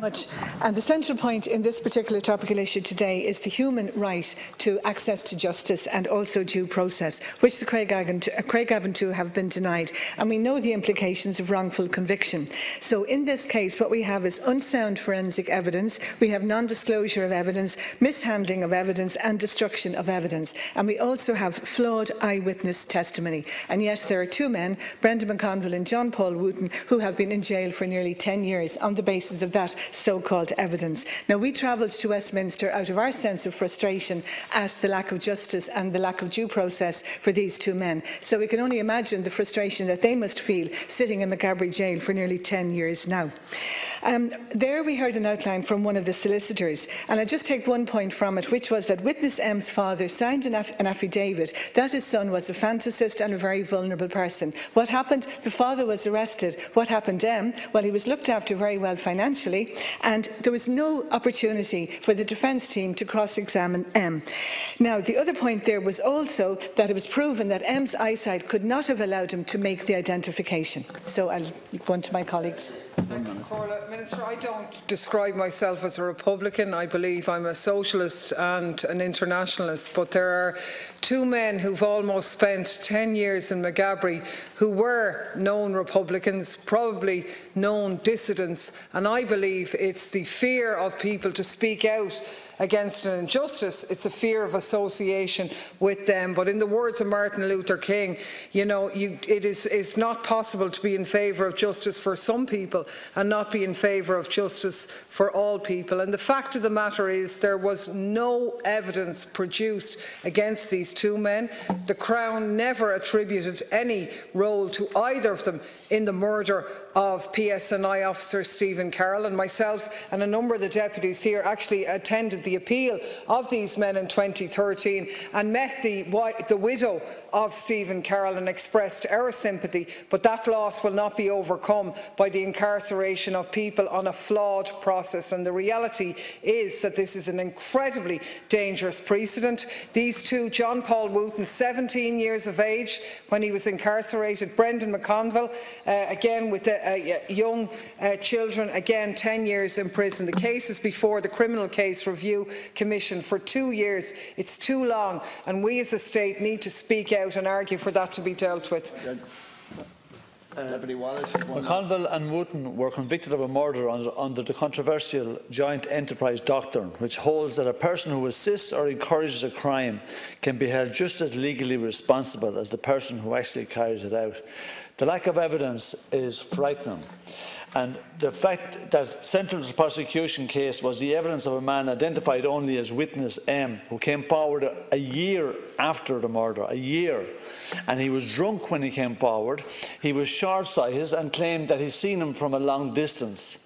much. And the central point in this particular topical issue today is the human right to access to justice and also due process, which the Craigavon 2 have been denied. And we know the implications of wrongful conviction. So in this case, what we have is unsound forensic evidence, we have non-disclosure of evidence, mishandling of evidence and destruction of evidence. And we also have flawed eyewitness testimony. And yes, there are two men, Brendan McConville and John Paul Wooten, who have been in jail for nearly 10 years on the basis of that so-called evidence. Now, we travelled to Westminster out of our sense of frustration at the lack of justice and the lack of due process for these two men. So we can only imagine the frustration that they must feel sitting in Maghaberry jail for nearly 10 years now. There we heard an outline from one of the solicitors, and I'll just take one point from it, which was that witness M's father signed an affidavit that his son was a fantasist and a very vulnerable person. What happened? The father was arrested. What happened to M? Well, he was looked after very well financially, and there was no opportunity for the defence team to cross-examine M. Now, the other point there was also that it was proven that M's eyesight could not have allowed him to make the identification. So I'll go on to my colleagues. Thanks, Corla. Minister, I don't describe myself as a Republican. I believe I'm a socialist and an internationalist. But there are two men who've almost spent 10 years in Maghaberry who were known Republicans, probably known dissidents. And I believe it's the fear of people to speak out against an injustice. It's a fear of association with them. But in the words of Martin Luther King, you know, it's not possible to be in favour of justice for some people and not be in favour of justice for all people. And the fact of the matter is there was no evidence produced against these two men. The Crown never attributed any role to either of them in the murder of PSNI officer Stephen Carroll, and myself and a number of the deputies here actually attended the appeal of these men in 2013 and met the widow of Stephen Carroll and expressed our sympathy, but that loss will not be overcome by the incarceration of people on a flawed process. And the reality is that this is an incredibly dangerous precedent. These two, John Paul Wooten, 17 years of age when he was incarcerated, Brendan McConville, again with young children, again 10 years in prison. The case is before the Criminal Case Review Commission for 2 years. It's too long, and we as a state need to speak out and argue for that to be dealt with. Deputy Wallace. McConville and Wooten were convicted of a murder under the controversial joint enterprise doctrine, which holds that a person who assists or encourages a crime can be held just as legally responsible as the person who actually carries it out. The lack of evidence is frightening. And the fact that central to the prosecution case was the evidence of a man identified only as witness M, who came forward a year after the murder, a year. And he was drunk when he came forward. He was short-sighted and claimed that he'd seen him from a long distance.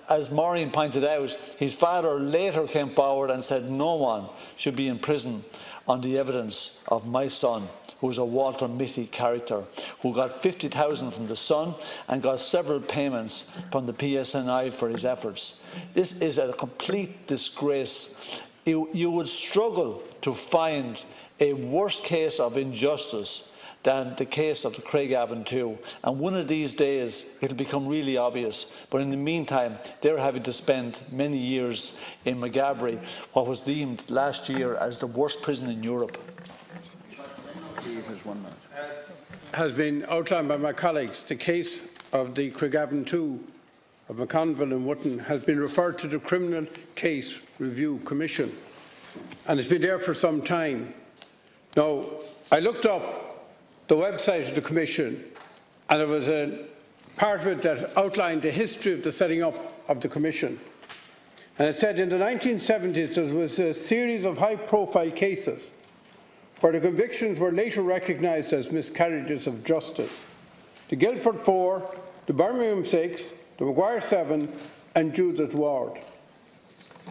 As Maureen pointed out, his father later came forward and said no one should be in prison on the evidence of my son, who was a Walter Mitty character, who got 50,000 from the Sun and got several payments from the PSNI for his efforts. This is a complete disgrace. You would struggle to find a worse case of injustice than the case of the Craigavon 2. And one of these days, it'll become really obvious. But in the meantime, they're having to spend many years in Maghaberry, what was deemed last year as the worst prison in Europe. Has been outlined by my colleagues. The case of the Craigavon 2 of McConville and Wooten has been referred to the Criminal Case Review Commission, and it's been there for some time. Now, I looked up the website of the Commission, and there was a part of it that outlined the history of the setting up of the Commission. And it said in the 1970s there was a series of high-profile cases where the convictions were later recognised as miscarriages of justice. The Guildford 4, the Birmingham 6, the Maguire 7 and Judith Ward.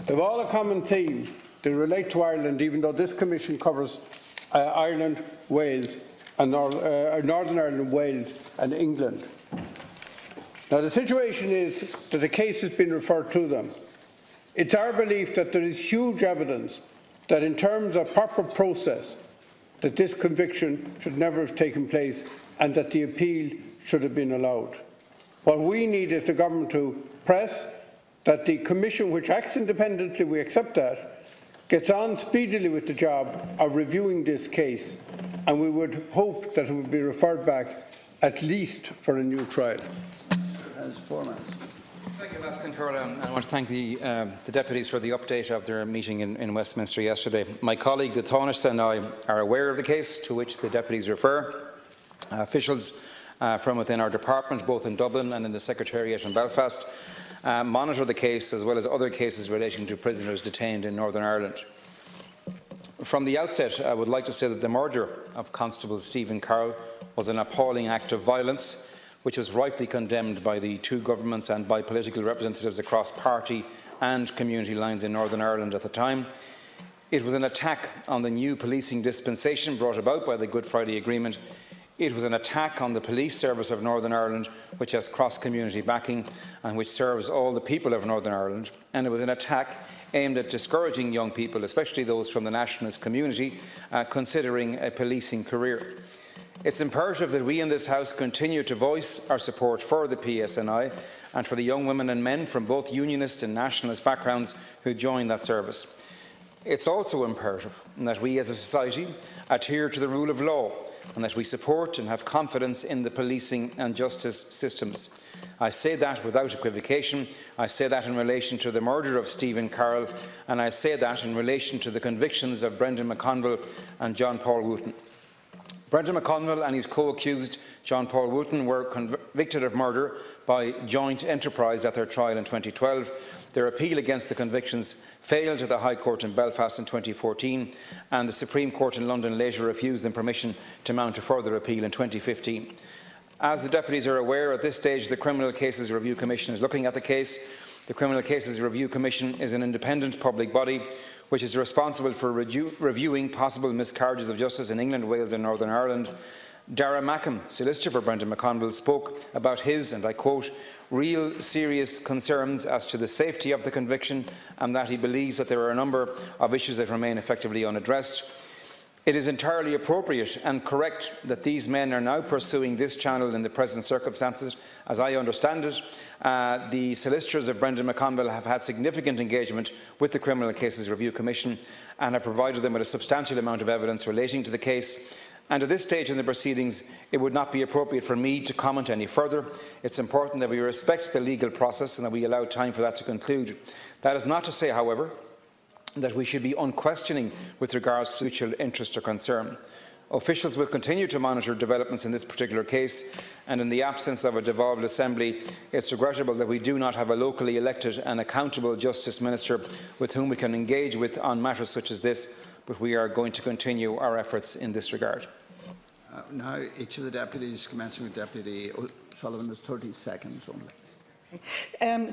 They have all a common theme. They relate to Ireland, even though this Commission covers Ireland, Wales, and Northern Ireland, Wales and England. Now, the situation is that the case has been referred to them. It's our belief that there is huge evidence that in terms of proper process, that this conviction should never have taken place and that the appeal should have been allowed. What we need is the government to press that the commission, which acts independently, we accept that, gets on speedily with the job of reviewing this case, and we would hope that it would be referred back at least for a new trial. As foremost. Thank you, Last Concur, and I want to thank the deputies for the update of their meeting in Westminster yesterday. My colleague, the Taoiseach, and I are aware of the case to which the deputies refer. Officials from within our department, both in Dublin and in the Secretariat in Belfast, monitor the case as well as other cases relating to prisoners detained in Northern Ireland. From the outset, I would like to say that the murder of Constable Stephen Carroll was an appalling act of violence, which was rightly condemned by the two governments and by political representatives across party and community lines in Northern Ireland at the time. It was an attack on the new policing dispensation brought about by the Good Friday Agreement. It was an attack on the police service of Northern Ireland, which has cross-community backing and which serves all the people of Northern Ireland. And it was an attack aimed at discouraging young people, especially those from the nationalist community, considering a policing career. It's imperative that we in this House continue to voice our support for the PSNI and for the young women and men from both unionist and nationalist backgrounds who join that service. It's also imperative that we as a society adhere to the rule of law and that we support and have confidence in the policing and justice systems. I say that without equivocation. I say that in relation to the murder of Stephen Carroll, and I say that in relation to the convictions of Brendan McConville and John Paul Wooten. Brendan McConville and his co-accused John Paul Wooten were convicted of murder by joint enterprise at their trial in 2012. Their appeal against the convictions failed at the High Court in Belfast in 2014, and the Supreme Court in London later refused them permission to mount a further appeal in 2015. As the deputies are aware, at this stage the Criminal Cases Review Commission is looking at the case. The Criminal Cases Review Commission is an independent public body which is responsible for reviewing possible miscarriages of justice in England, Wales and Northern Ireland. Dara Mackham, solicitor for Brendan McConville, spoke about his, and I quote, real serious concerns as to the safety of the conviction and that he believes that there are a number of issues that remain effectively unaddressed. It is entirely appropriate and correct that these men are now pursuing this channel in the present circumstances. As I understand it, the solicitors of Brendan McConville have had significant engagement with the Criminal Cases Review Commission and have provided them with a substantial amount of evidence relating to the case. And at this stage in the proceedings, it would not be appropriate for me to comment any further. It's important that we respect the legal process and that we allow time for that to conclude. That is not to say, however, that we should be unquestioning with regards to mutual interest or concern. Officials will continue to monitor developments in this particular case, and in the absence of a devolved assembly, it's regrettable that we do not have a locally elected and accountable Justice Minister with whom we can engage with on matters such as this, but we are going to continue our efforts in this regard. Now, each of the deputies, commencing with Deputy O'Sullivan, has 30 seconds only.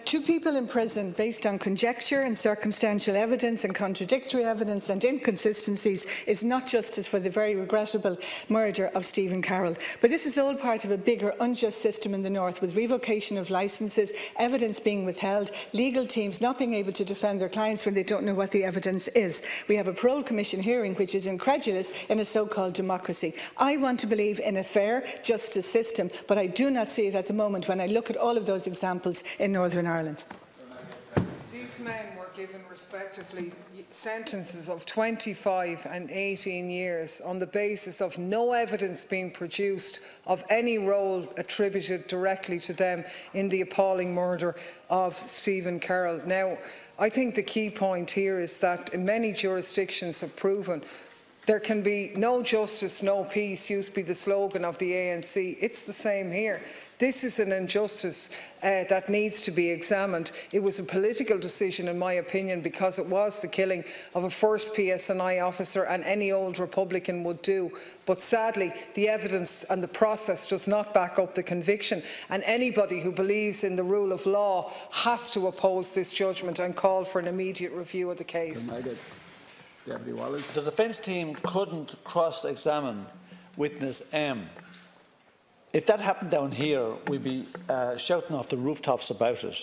Two people in prison based on conjecture and circumstantial evidence and contradictory evidence and inconsistencies is not justice for the very regrettable murder of Stephen Carroll. But this is all part of a bigger unjust system in the north, with revocation of licences, evidence being withheld, legal teams not being able to defend their clients when they don't know what the evidence is. We have a parole commission hearing which is incredulous in a so-called democracy. I want to believe in a fair justice system, but I do not see it at the moment when I look at all of those examples in Northern Ireland. These men were given respectively sentences of 25 and 18 years on the basis of no evidence being produced of any role attributed directly to them in the appalling murder of Stephen Carroll. Now, I think the key point here is that in many jurisdictions have proven there can be no justice, no peace, used to be the slogan of the ANC. It's the same here. This is an injustice that needs to be examined. It was a political decision, in my opinion, because it was the killing of a first PSNI officer, and any old Republican would do. But sadly, the evidence and the process does not back up the conviction, and anybody who believes in the rule of law has to oppose this judgment and call for an immediate review of the case. Deputy Wallace. The defence team couldn't cross-examine witness M. If that happened down here, we'd be shouting off the rooftops about it.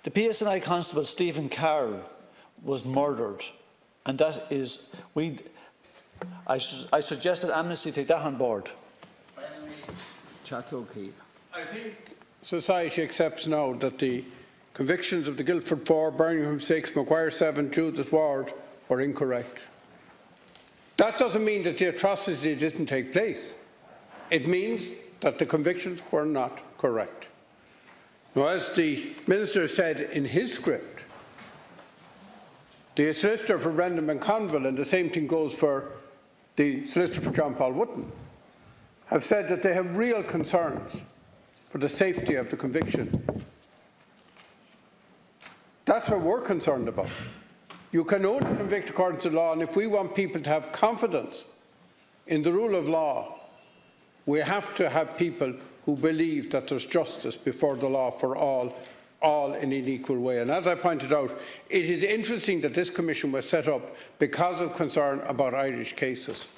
The PSNI constable Stephen Carroll was murdered, and that is, I suggest that Amnesty take that on board. Chat O'Keefe. I think society accepts now that the convictions of the Guildford 4, Birmingham 6, Macquarie 7, Judith Ward were incorrect. That doesn't mean that the atrocity didn't take place. It means that the convictions were not correct. Now, as the Minister said in his script, the solicitor for Brendan McConville, and the same thing goes for the solicitor for John Paul Wootton, have said that they have real concerns for the safety of the conviction. That's what we're concerned about. You can only convict according to law, and if we want people to have confidence in the rule of law, we have to have people who believe that there's justice before the law for all in an equal way. And as I pointed out, it is interesting that this commission was set up because of concern about Irish cases,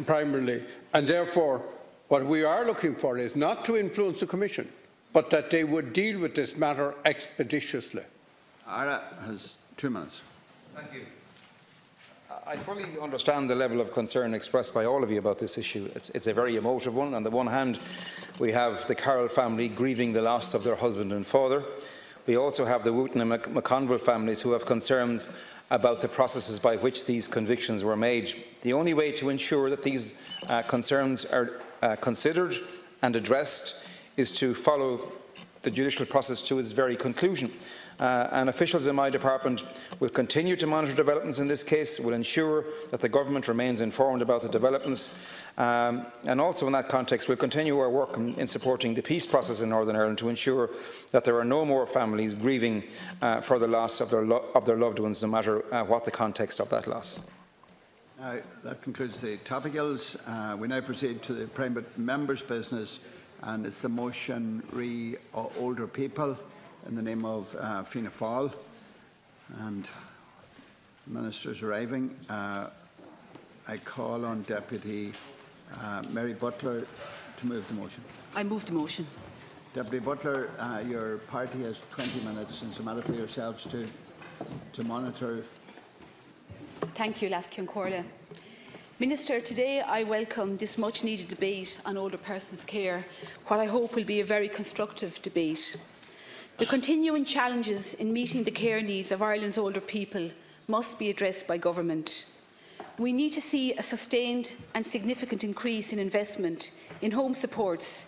primarily. And therefore, what we are looking for is not to influence the commission, but that they would deal with this matter expeditiously. Ara has 2 minutes. Thank you. I fully understand the level of concern expressed by all of you about this issue. It's a very emotive one. On the one hand, we have the Carroll family grieving the loss of their husband and father. We also have the Wooten and McConville families who have concerns about the processes by which these convictions were made. The only way to ensure that these concerns are considered and addressed is to follow the judicial process to its very conclusion. And officials in my department will continue to monitor developments in this case, will ensure that the government remains informed about the developments, and also in that context we'll continue our work in supporting the peace process in Northern Ireland to ensure that there are no more families grieving for the loss of their loved ones, no matter what the context of that loss. That concludes the topicals. We now proceed to the private members' business, and it's the motion re older people in the name of Fianna Fáil, and the Minister is arriving. I call on Deputy Mary Butler to move the motion. I move the motion. Deputy Butler, your party has 20 minutes, and it's a matter for yourselves to monitor. Thank you, Lascian Corla. Minister, today I welcome this much-needed debate on older persons' care, what I hope will be a very constructive debate. The continuing challenges in meeting the care needs of Ireland's older people must be addressed by government. We need to see a sustained and significant increase in investment in home supports